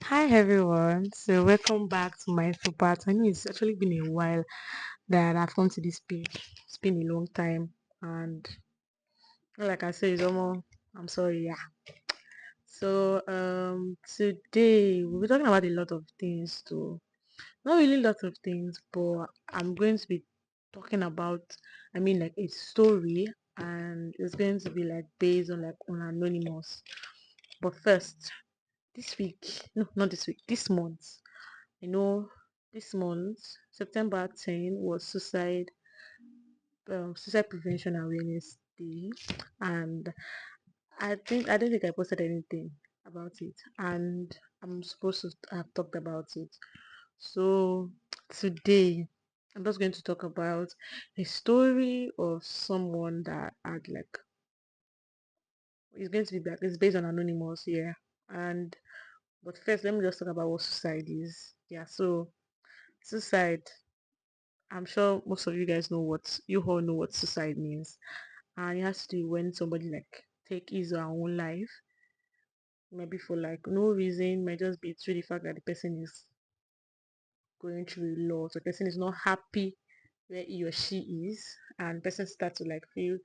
Hi everyone. So welcome back to Mindfulpath. I know it's actually been a while that I've come to this page. It's been a long time, and like I said, it's almost. I'm sorry, yeah. So today we'll be talking about a lot of things too. Not really a lot of things, but I'm going to be talking about. I mean, like a story, and it's going to be like based on on anonymous. But first, this week, no, not this week, this month. I know this month, September 10, was suicide prevention awareness day, and I don't think I posted anything about it, and I'm supposed to have talked about it. So today, I'm just going to talk about a story of someone that had like it's going to be back. It's based on anonymous, yeah. And but first, let me just talk about what suicide is. Yeah, so suicide, I'm sure most of you guys know what you all know what suicide means, and it has to do when somebody like take his or her own life, maybe for like no reason, might just be through the fact that the person is going through a lot, the person is not happy where he or she is, and person start to like feel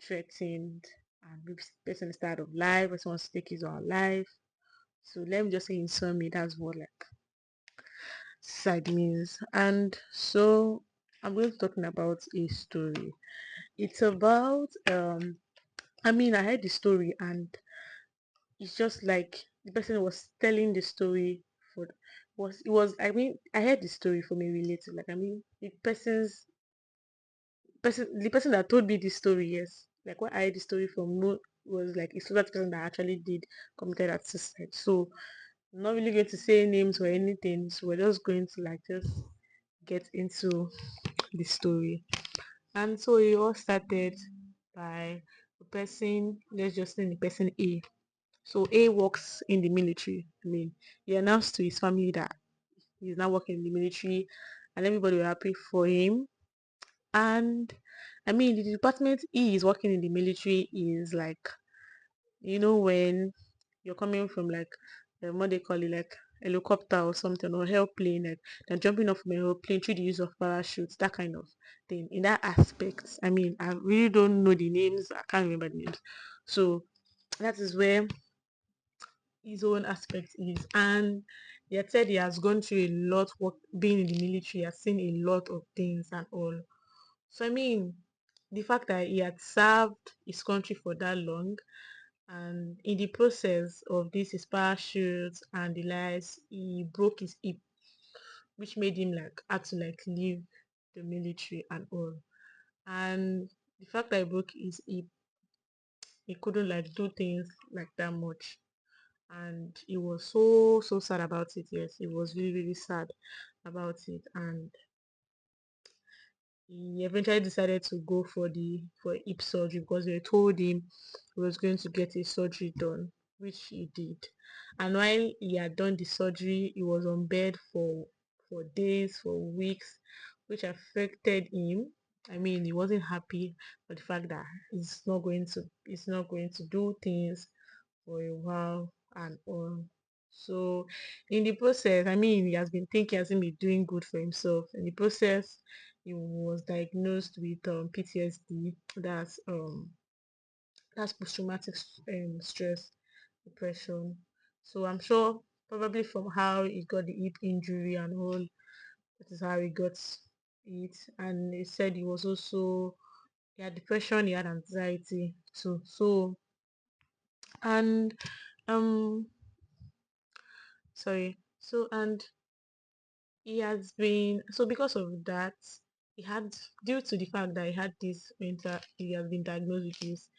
threatened, and maybe person is tired of life, person wants to take his or her life. So let me just say in summary, that's what like suicide means, and so I'm going to talking about a story. It's about I mean I heard the story and it's just like the person was telling the story for was it was I mean I heard the story from a relative. Like I mean the person that told me this story, yes. Like what I heard the story from was like it's that person that actually did committed that suicide. So I'm not really going to say names or anything. So we're just going to like just get into the story. And so it all started by the person, let's just say the person A. So A works in the military. I mean, he announced to his family that he's now working in the military and everybody were happy for him. And I mean, the department he is working in the military is like, when you're coming from like, what they call it, like helicopter or something or airplane, like they're jumping off from an airplane through the use of parachutes, that kind of thing. In that aspect, I mean, I really don't know the names. I can't remember the names. So that is where his own aspect is. And he had said he has gone through a lot work being in the military, he has seen a lot of things and all. So I mean, the fact that he had served his country for that long, and in the process of this his parachute and the lies, he broke his hip, which made him like had to like leave the military and all. And the fact that he broke his hip, he couldn't like do things like that much, and he was so sad about it. Yes, he was really sad about it, and he eventually decided to go for hip surgery because they told him he was going to get a surgery done, which he did. And while he had done the surgery, he was on bed for days, for weeks, which affected him. I mean, he wasn't happy with the fact that he's not going to do things for a while and all. So in the process, I mean, he has been thinking, has he been doing good for himself. In the process, he was diagnosed with PTSD. That's post-traumatic stress depression. So I'm sure probably from how he got the hip injury and all, that is how he got it. And he said he had depression, he had anxiety too. So and um sorry. So and he has been so because of that, he had due to the fact that he had this mental he has been diagnosed with this,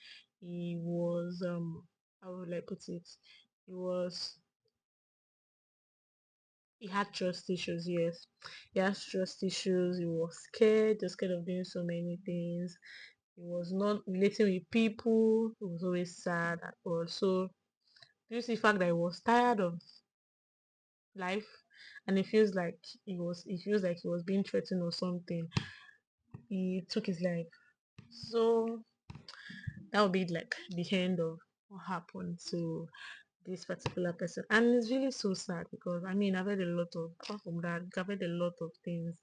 he was how would I put it? He was he had trust issues, yes. He has trust issues, he was scared of doing so many things. He was not relating with people, he was always sad and also due to the fact that he was tired of life and he feels like he was being threatened or something, he took his life. So that would be like the end of what happened to this particular person. And it's really so sad because I mean I've heard a lot of, apart from that, I've heard a lot of things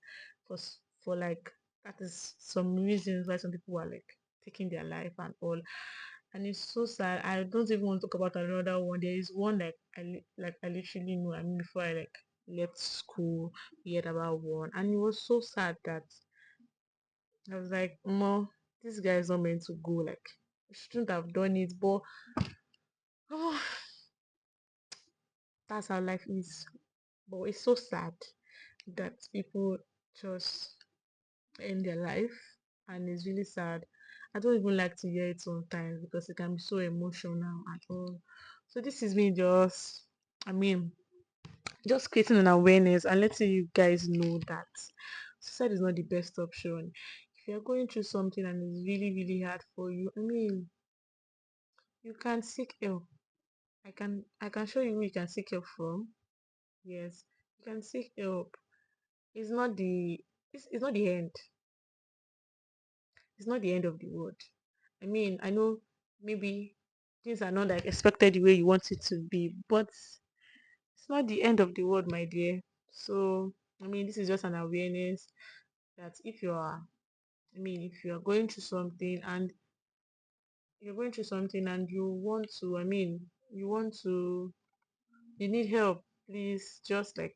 for like, that is some reasons why some people are like taking their life and all. And it's so sad. I don't even want to talk about another one. There is one like I literally know. I mean, before I like left school, we heard about one, and it was so sad that I was like, no, this guy is not meant to go. Like, he shouldn't have done it. But that's how life is. But it's so sad that people just end their life, and it's really sad. I don't even like to hear it sometimes because it can be so emotional at all. So this is me just, I mean, just creating an awareness and letting you guys know that suicide is not the best option. If you're going through something and it's really, really hard for you, I mean, you can seek help. I can show you who you can seek help from. Yes, you can seek help. It's not the it's not the end. It's not the end of the world. I mean, I know maybe things are not like expected the way you want it to be, but it's not the end of the world, my dear. So, I mean, this is just an awareness that I mean, if you are going through something and you want to, I mean, you need help, please just like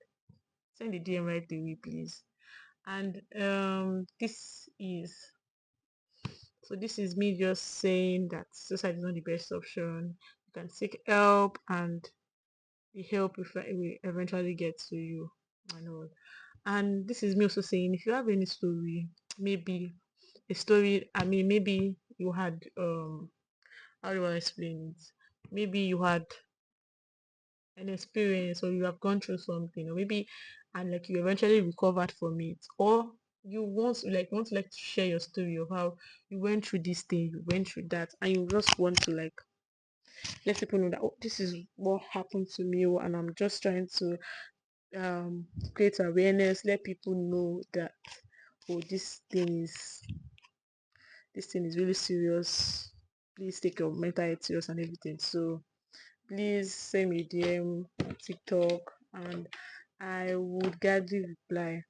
send the DM right away, please. And this is me just saying that suicide is not the best option. You can seek help, and the help will eventually get to you and all. And this is me also saying, if you have any story, maybe a story, I mean, maybe you had how do I explain it? Maybe you had an experience, or you have gone through something, or maybe and like you eventually recovered from it, or you want to share your story of how you went through this thing, you went through that, and you just want to like let people know that, oh, this is what happened to me, and I'm just trying to create awareness, let people know that, oh, this thing is really serious. Please take your mental health serious and everything. So please send me DM on TikTok, and I would gladly reply.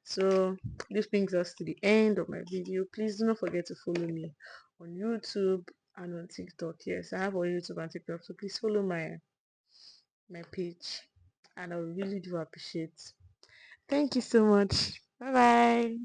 So this brings us to the end of my video. Please do not forget to follow me on YouTube and on TikTok. Yes, I have on YouTube and TikTok, so please follow my page, and I really do appreciate. Thank you so much. Bye bye.